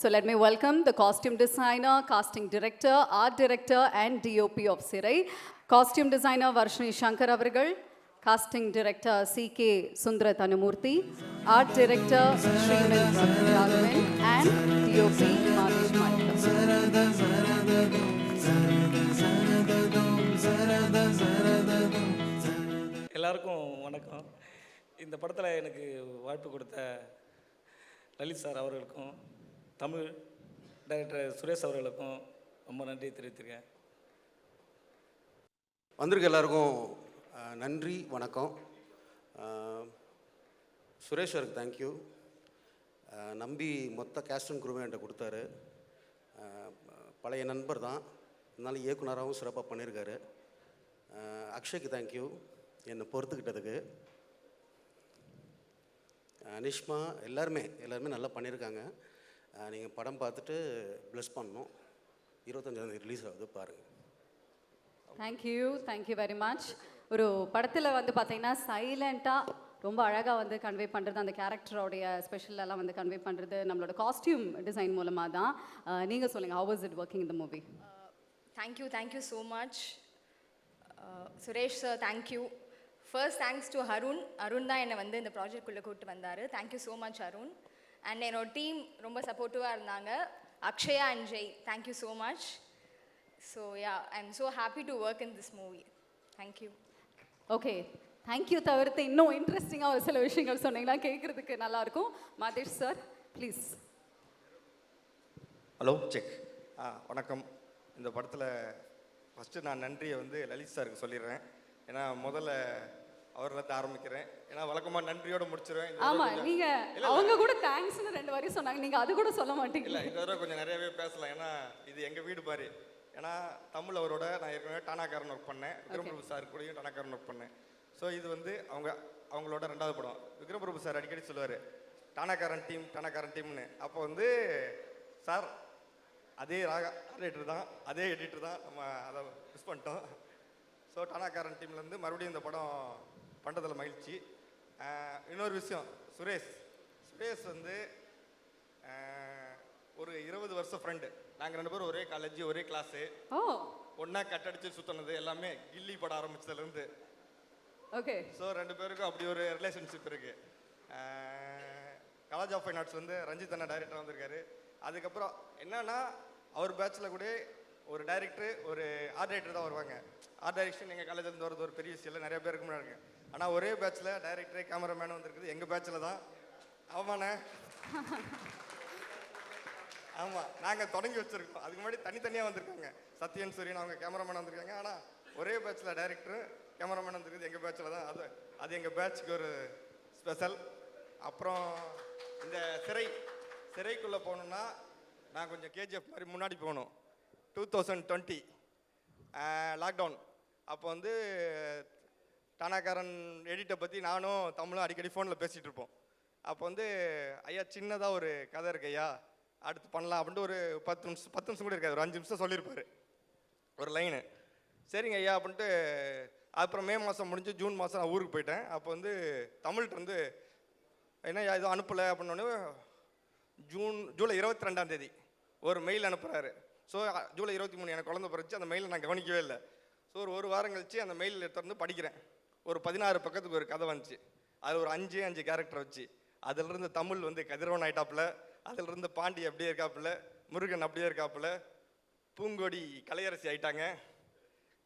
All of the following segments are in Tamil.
So let me welcome the costume designer, casting director, art director and DOP of Sirai. Costume designer Varshini Shankar avargal, casting director C.K. Sundara Thanumurthy, art director Sriman Raghavan and DOP Manish Manikam. எல்லாருக்கும் வணக்கம். இந்த படத்தில் எனக்கு வாய்ப்பு கொடுத்த லலித் சார் அவர்களுக்கும் தமிழ் டைரக்டர் சுரேஷ் அவர்களுக்கும் ரொம்ப நன்றி தெரிவித்திருக்கேன். வந்திருக்க எல்லாருக்கும் நன்றி வணக்கம். சுரேஷ் சாருக்கு தேங்க்யூ. நம்பி மொத்த கேஸ்ட் அண்ட் குரூவை என்கிட்ட கொடுத்தாரு. பழைய நண்பர் தான், அதனால இயக்குனராகவும் சிறப்பாக பண்ணியிருக்காரு. அக்ஷய்க்கு தேங்க்யூ என்னை பொறுத்துக்கிட்டதுக்கு. நிஷ்மா எல்லாருமே நல்லா பண்ணியிருக்காங்க. நீங்கள் படம் பார்த்துட்டு ப்ளஸ் பண்ணணும். 25 ரிலீஸ் ஆகுது, பாருங்கள். Thank you very much. ஒரு படத்தில் வந்து பார்த்தீங்கன்னா சைலண்ட்டாக ரொம்ப அழகாக கன்வே பண்ணுறது, அந்த கேரக்டரோடைய ஸ்பெஷலெல்லாம் கன்வே பண்ணுறது நம்மளோட காஸ்டியூம் டிசைன் மூலமாக தான். நீங்கள் சொல்லுங்கள், how was it working in the movie? Thank you so much Suresh sir. Thank you. First thanks to Arun தான் என்னை இந்த ப்ராஜெக்ட்குள்ளே கூப்பிட்டு வந்தார். Thank you so much Arun. And என்னோட டீம் ரொம்ப சப்போர்ட்டிவாக இருந்தாங்க. Akshaya and Jai, thank you so much. So yeah, I am so happy to work in this movie. Thank you. Okay, thank you தவிர்த்து இன்னும் இன்ட்ரெஸ்டிங்காக ஒரு சில விஷயங்கள் சொன்னீங்கன்னா கேட்குறதுக்கு நல்லாயிருக்கும். Madhesh sir please. Hello, check. வணக்கம். இந்த படத்தில் ஃபஸ்ட்டு நான் நன்றியை லலித் சாருக்கு சொல்லிடுறேன். ஏன்னா முதல்ல அவர்லேருந்து ஆரம்பிக்கிறேன். ஏன்னா வழக்கமாக நன்றியோடு முடிச்சிடுவேன். ஆமாம், நீங்கள் அவங்க கூட தேங்க்ஸ்னு 2 வரையும் சொன்னாங்க, நீங்கள் அது கூட சொல்ல மாட்டீங்க. இல்லை, இந்த தடவை கொஞ்சம் நிறையவே பேசலாம். ஏன்னா இது எங்கள் வீடு மாதிரி. ஏன்னா தமிழ் அவரோட நான் ஏற்கனவே டானாக்காரன் ஒர்க் பண்ணேன். விக்ரம்பிரபு சார் கூடயும் டானாக்காரன் ஒர்க் பண்ணேன். ஸோ இது அவங்களோட 2வது படம். விக்ரம்பிரபு சார் அடிக்கடி சொல்லுவார் டானாக்காரன் டீம்னு. அப்போ சார் அதே ஆர்டர் தான், அதே எடிட்டர் தான். நம்ம அதை மிஸ் பண்ணிட்டோம். ஸோ டானாக்காரன் டீம்லேருந்து மறுபடியும் இந்த படம் பண்ணுறதில் மகிழ்ச்சி. இன்னொரு விஷயம், சுரேஷ் ஒரு 20 வருஷம் ஃப்ரெண்டு. நாங்கள் 2 பேரும் ஒரே காலேஜ், ஒரே கிளாஸு, ஒன்றா கட்டடிச்சு சுற்றினது எல்லாமே கில்லி படம் ஆரம்பிச்சதுலேருந்து. ஓகே. ஸோ 2 பேருக்கும் அப்படி ஒரு ரிலேஷன்ஷிப் இருக்குது. College of fine arts Ranjith அண்ணா டைரக்டர் வந்திருக்காரு. அதுக்கப்புறம் என்னன்னா அவர் பேட்சில் கூட ஒரு டைரக்டர், ஒரு ஆர்ட் டைரக்டர் தான் வருவாங்க. ஆர்ட் டைரக்ஷன் எங்கள் காலேஜில் வரது ஒரு பெரிய விஷயம் இல்லை, நிறைய பேருக்கு முன்னாடி இருக்கு. ஆனால் ஒரே பேட்சில் டைரக்டரே கேமராமேனும் வந்திருக்குது எங்கள் பேட்சில் தான். ஆமாண்ணே, ஆமாம், நாங்கள் தொடங்கி வச்சுருக்கோம். அதுக்கு முன்னாடி தனித்தனியாக வந்திருக்காங்க. சத்யன் சூரியன் அவங்க கேமராமேன் வந்திருக்காங்க. ஆனால் ஒரே பேட்சில் டைரக்டரும் கேமராமேன் வந்திருக்குது எங்கள் பேட்சில் தான். அது எங்கள் பேட்சுக்கு ஒரு ஸ்பெஷல். அப்புறம் இந்த சிறைக்குள்ளே போகணுன்னா நான் கொஞ்சம் கேஜிஎஃப் மாதிரி முன்னாடி போகணும். 2020 லாக்டவுன் அப்போ டானாக்காரன் எடிட்டை பற்றி நானும் தமிழும் அடிக்கடி ஃபோனில் பேசிகிட்டு இருப்போம். அப்போ ஐயா சின்னதாக ஒரு கதை இருக்கு ஐயா, அடுத்து பண்ணலாம் அப்படின்ட்டு ஒரு 10 நிமிஷம் கூட இருக்காது, ஒரு 5 நிமிஷம் சொல்லியிருப்பார் ஒரு லைனு. சரிங்க ஐயா அப்படின்ட்டு. அப்புறம் மே மாதம் முடிஞ்சு ஜூன் மாதம் நான் ஊருக்கு போயிட்டேன். அப்போ தமிழ்கிட்ட என்ன எதுவும் அனுப்பலை அப்படின்னோடனே ஜூலை 22ஆம் தேதி ஒரு மெயில் அனுப்புகிறாரு. ஸோ ஜூலை 23 எனக்கு குழந்தை பிறச்சு. அந்த மெயிலை நான் கவனிக்கவே இல்லை. ஸோ ஒரு வாரம் கழிச்சு அந்த மெயில் திறந்து படிக்கிறேன். ஒரு 16 பக்கத்துக்கு ஒரு கதை வந்துச்சு. அதில் ஒரு 5 கேரக்டர் வச்சு அதிலிருந்து தமிழ் கதிரவன் ஆயிட்டாப்புல, அதிலிருந்து பாண்டி அப்படியே இருக்காப்புல, முருகன் அப்படியே இருக்காப்புல, பூங்கொடி கலையரசி ஆயிட்டாங்க,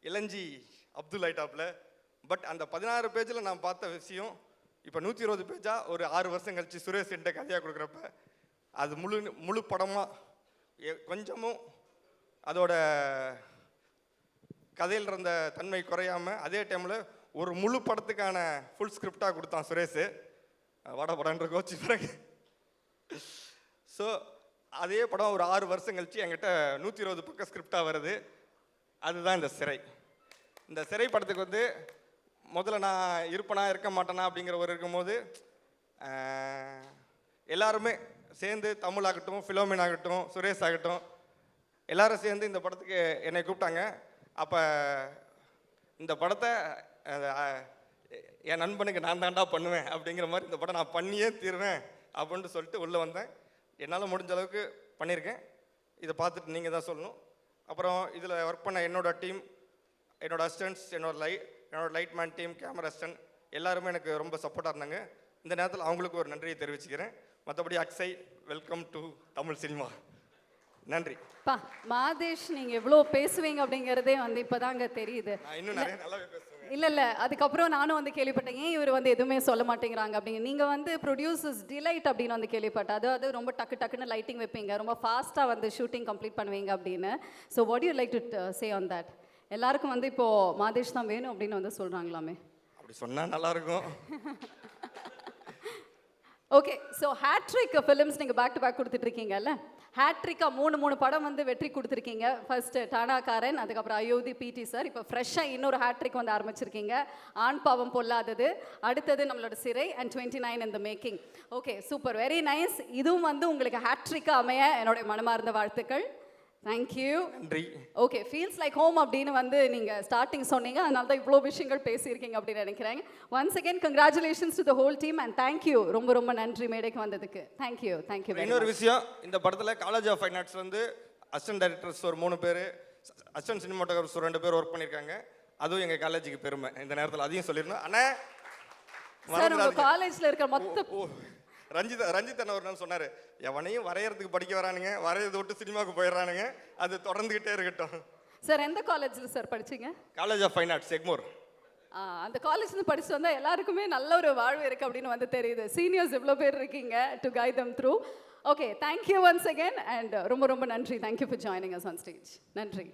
இளஞ்சி அப்துல் ஆயிட்டாப்புல. பட் அந்த 16 பேஜில் நான் பார்த்த விஷயம் இப்போ 120 பேஜாக ஒரு 6 வருஷம் கழிச்சு சுரேஷ் என்கிட்ட கதையாக கொடுக்குறப்ப அது முழு படமாக கொஞ்சமும் அதோட கதையில் இருந்த தன்மை குறையாமல் அதே டைமில் ஒரு முழு படத்துக்கான ஃபுல் ஸ்கிரிப்டாக கொடுத்தான் சுரேஷ். படன்ற கோச்சி பிறகு. ஸோ அதே படம் ஒரு 6 வருஷம் கழிச்சு என்கிட்ட 120 பக்கம் ஸ்கிரிப்டாக வருது. அதுதான் இந்த சிறை. இந்த சிறை படத்துக்கு முதல்ல நான் இருப்பேனா இருக்க மாட்டேனா அப்படிங்கிற ஒரு இருக்கும்போது எல்லாருமே சேர்ந்து, தமிழ் ஆகட்டும், ஃபிலோமின் ஆகட்டும், சுரேஷ் ஆகட்டும், எல்லாரும் சேர்ந்து இந்த படத்துக்கு என்னை கூப்பிட்டாங்க. அப்போ இந்த படத்தை என் நண்பனுக்கு நான் தாண்டா பண்ணுவேன் அப்படிங்கிற மாதிரி இந்த படம் நான் பண்ணியே தீருவேன் அப்படின்ட்டு சொல்லிட்டு உள்ளே வந்தேன். என்னால் முடிஞ்ச அளவுக்கு பண்ணியிருக்கேன். இதை பார்த்துட்டு நீங்கள் தான் சொல்லணும். அப்புறம் இதில் ஒர்க் பண்ண என்னோடய டீம், என்னோடய அசிஸ்டன்ட்ஸ், என்னோட light man team, camera assistant எல்லாருமே எனக்கு ரொம்ப சப்போர்ட்டாக இருந்தாங்க. இந்த நேரத்தில் அவங்களுக்கு ஒரு நன்றியை தெரிவிச்சுக்கிறேன். மற்றபடி Akshay, welcome to Tamil cinema. நன்றி. பா மாதேஷ், நீங்கள் எவ்வளோ பேசுவீங்க அப்படிங்கிறதே வந்து இப்போதாங்க தெரியுது. நான் இன்னும் நிறைய நல்லாவே பேசுவேன். இல்லை அதுக்கப்புறம் நானும் வந்து கேள்விப்பட்டேன், ஏன் இவர் வந்து எதுவுமே சொல்ல மாட்டேங்கிறாங்க அப்படிங்க. நீங்கள் வந்து ப்ரொடியூசர்ஸ் டிலைட் அப்படின்னு வந்து கேள்விப்பட்டேன். அதாவது ரொம்ப டக்குன்னு லைட்டிங் வைப்பீங்க, ரொம்ப ஃபாஸ்ட்டாக வந்து ஷூட்டிங் கம்ப்ளீட் பண்ணுவீங்க அப்படின்னு. So what you like to say on that? எல்லாருக்கும் வந்து இப்போது மாதேஷ் தான் வேணும் அப்படின்னு வந்து சொல்கிறாங்களாமே. அப்படி சொன்னால் நல்லாயிருக்கும். ஓகே, ஸோ ஹேட்ரிக் ஃபிலிம்ஸ் நீங்கள் பேக் டு பேக் கொடுத்துட்ருக்கீங்கல்ல. ஹேட்ரிக்காக 3 படம் வந்து வெற்றி கொடுத்துருக்கீங்க. ஃபர்ஸ்ட்டு டானாக்காரன், அதுக்கப்புறம் அயோத்தி, பிடி சார். இப்போ ஃப்ரெஷ்ஷாக இன்னொரு ஹேட்ரிக் வந்து ஆரம்பிச்சிருக்கீங்க, ஆண் பாவம் பொல்லாதது. அடுத்தது நம்மளோட சிறை and 29 in the making. Okay, super, very nice. இதுவும் வந்து உங்களுக்கு ஹேட்ரிக்காக அமைய என்னுடைய மனமார்ந்த வாழ்த்துக்கள். தேங்க்யூ. நன்றி. ஓகே, ஃபீல்ஸ் லைக் ஹோம் அப்படின்னு வந்து நீங்கள் ஸ்டார்டிங் சொன்னீங்க, அதனால தான் இவ்வளோ விஷயங்கள் பேசியிருக்கீங்க அப்படின்னு நினைக்கிறேன். Once again congratulations to the whole team and thank you. ரொம்ப நன்றி மேடைக்கு வந்ததுக்கு. தேங்க்யூ. இன்னொரு விஷயம், இந்த படத்தில் காலேஜ் ஆஃப் ஃபைன் ஆர்ட்ஸ் வந்து அசிஸ்டன்ட் டைரக்டர்ஸ் ஒரு 3 பேர், அசிஸ்டன்ட் சினிமாட்டோகிராஃபர்ஸ் ஒரு 2 பேர் ஒர்க் பண்ணியிருக்காங்க. அதுவும் எங்கள் காலேஜுக்கு பெருமை. இந்த நேரத்தில் அதையும் சொல்லிடணும். ஆனால் சார், உங்கள் காலேஜில் இருக்கிற மொத்த ரஞ்சித் அண்ணா ஒரு நாள் சொன்னார், எவனையும் வரையறதுக்கு படிக்க வரானுங்க, வரையறதை விட்டு சினிமாவுக்கு போயிடுறானுங்க, அது தொடர்ந்துக்கிட்டே இருக்கட்டும். சார், எந்த காலேஜில் சார் படிச்சீங்க? College of fine arts, Egmore. அந்த காலேஜ்லேருந்து படிச்சுட்டு வந்தால் எல்லாருக்குமே நல்ல ஒரு வாழ்வு இருக்குது அப்படின்னு வந்து தெரியுது. சீனியர்ஸ் எவ்வளோ பேர் இருக்கீங்க to guide them through. Okay, thank you once again and ரொம்ப நன்றி. Thank you for joining us on stage. நன்றி.